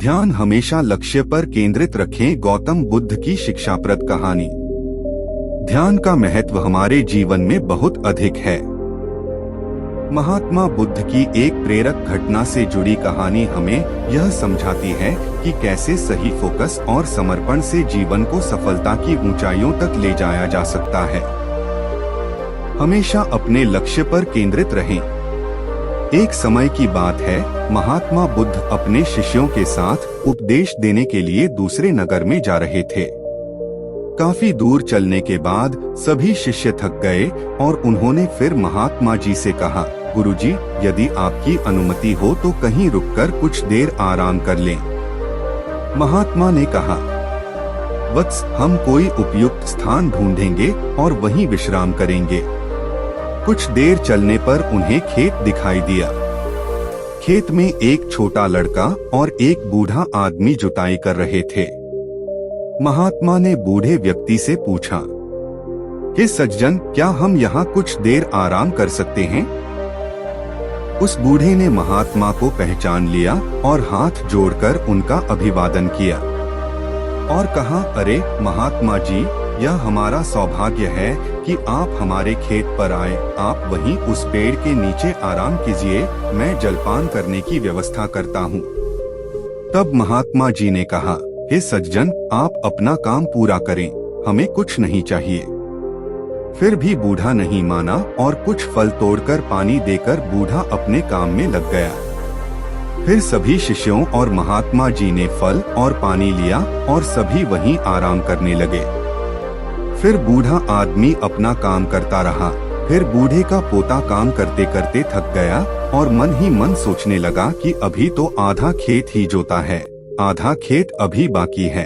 ध्यान हमेशा लक्ष्य पर केंद्रित रखें। गौतम बुद्ध की शिक्षाप्रद कहानी। ध्यान का महत्व हमारे जीवन में बहुत अधिक है। महात्मा बुद्ध की एक प्रेरक घटना से जुड़ी कहानी हमें यह समझाती है कि कैसे सही फोकस और समर्पण से जीवन को सफलता की ऊंचाइयों तक ले जाया जा सकता है। हमेशा अपने लक्ष्य पर केंद्रित रहें। एक समय की बात है, महात्मा बुद्ध अपने शिष्यों के साथ उपदेश देने के लिए दूसरे नगर में जा रहे थे। काफी दूर चलने के बाद सभी शिष्य थक गए और उन्होंने फिर महात्मा जी से कहा, गुरुजी, यदि आपकी अनुमति हो तो कहीं रुककर कुछ देर आराम कर लें। महात्मा ने कहा, वत्स, हम कोई उपयुक्त स्थान ढूंढेंगे और वहीं विश्राम करेंगे। कुछ देर चलने पर उन्हें खेत दिखाई दिया। खेत में एक छोटा लड़का और एक बूढ़ा आदमी जुताई कर रहे थे। महात्मा ने बूढ़े व्यक्ति से पूछा, हे सज्जन, क्या हम यहाँ कुछ देर आराम कर सकते हैं? उस बूढ़े ने महात्मा को पहचान लिया और हाथ जोड़कर उनका अभिवादन किया और कहा, अरे महात्मा जी, यह हमारा सौभाग्य है कि आप हमारे खेत पर आए। आप वहीं उस पेड़ के नीचे आराम कीजिए, मैं जलपान करने की व्यवस्था करता हूँ। तब महात्मा जी ने कहा, हे सज्जन, आप अपना काम पूरा करें, हमें कुछ नहीं चाहिए। फिर भी बूढ़ा नहीं माना और कुछ फल तोड़कर पानी देकर बूढ़ा अपने काम में लग गया। फिर सभी शिष्यों और महात्मा जी ने फल और पानी लिया और सभी वहीं आराम करने लगे। फिर बूढ़ा आदमी अपना काम करता रहा। फिर बूढ़े का पोता काम करते करते थक गया और मन ही मन सोचने लगा कि अभी तो आधा खेत ही जोता है, आधा खेत अभी बाकी है।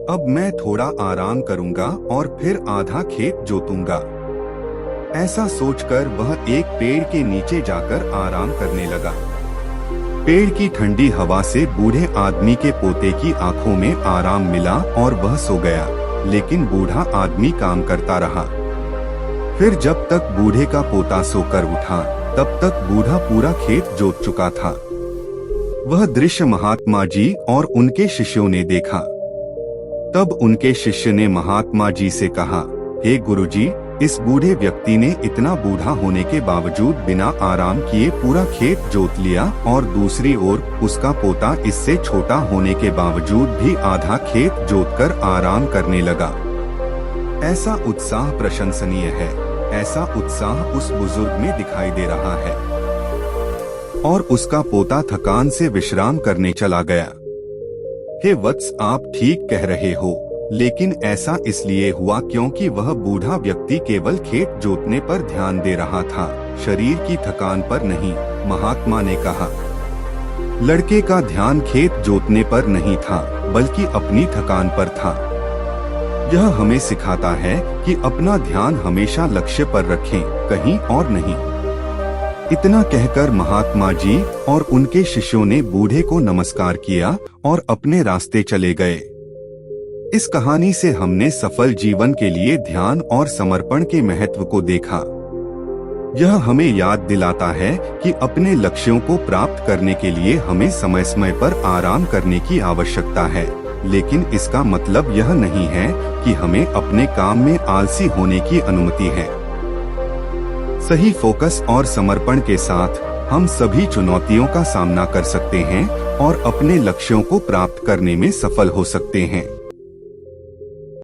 अब मैं थोड़ा आराम करूंगा और फिर आधा खेत जोतूंगा। ऐसा सोचकर वह एक पेड़ के नीचे जाकर आराम करने लगा। पेड़ की ठंडी हवा से बूढ़े आदमी के पोते की आंखों में आराम मिला और वह सो गया, लेकिन बूढ़ा आदमी काम करता रहा। फिर जब तक बूढ़े का पोता सोकर उठा, तब तक बूढ़ा पूरा खेत जोत चुका था। वह दृश्य महात्मा जी और उनके शिष्यों ने देखा। तब उनके शिष्य ने महात्मा जी से कहा, हे गुरुजी, इस बूढ़े व्यक्ति ने इतना बूढ़ा होने के बावजूद बिना आराम किए पूरा खेत जोत लिया और दूसरी ओर उसका पोता इससे छोटा होने के बावजूद भी आधा खेत जोतकर आराम करने लगा। ऐसा उत्साह प्रशंसनीय है। ऐसा उत्साह उस बुजुर्ग में दिखाई दे रहा है। और उसका पोता थकान से विश्राम करने चला गया। हे वत्स, आप ठीक कह रहे हो, लेकिन ऐसा इसलिए हुआ क्योंकि वह बूढ़ा व्यक्ति केवल खेत जोतने पर ध्यान दे रहा था, शरीर की थकान पर नहीं। महात्मा ने कहा, लड़के का ध्यान खेत जोतने पर नहीं था, बल्कि अपनी थकान पर था। यह हमें सिखाता है कि अपना ध्यान हमेशा लक्ष्य पर रखें, कहीं और नहीं। इतना कहकर महात्मा जी और उनके शिष्यों ने बूढ़े को नमस्कार किया और अपने रास्ते चले गए। इस कहानी से हमने सफल जीवन के लिए ध्यान और समर्पण के महत्व को देखा। यह हमें याद दिलाता है कि अपने लक्ष्यों को प्राप्त करने के लिए हमें समय समय पर आराम करने की आवश्यकता है, लेकिन इसका मतलब यह नहीं है कि हमें अपने काम में आलसी होने की अनुमति है। सही फोकस और समर्पण के साथ हम सभी चुनौतियों का सामना कर सकते हैं और अपने लक्ष्यों को प्राप्त करने में सफल हो सकते हैं।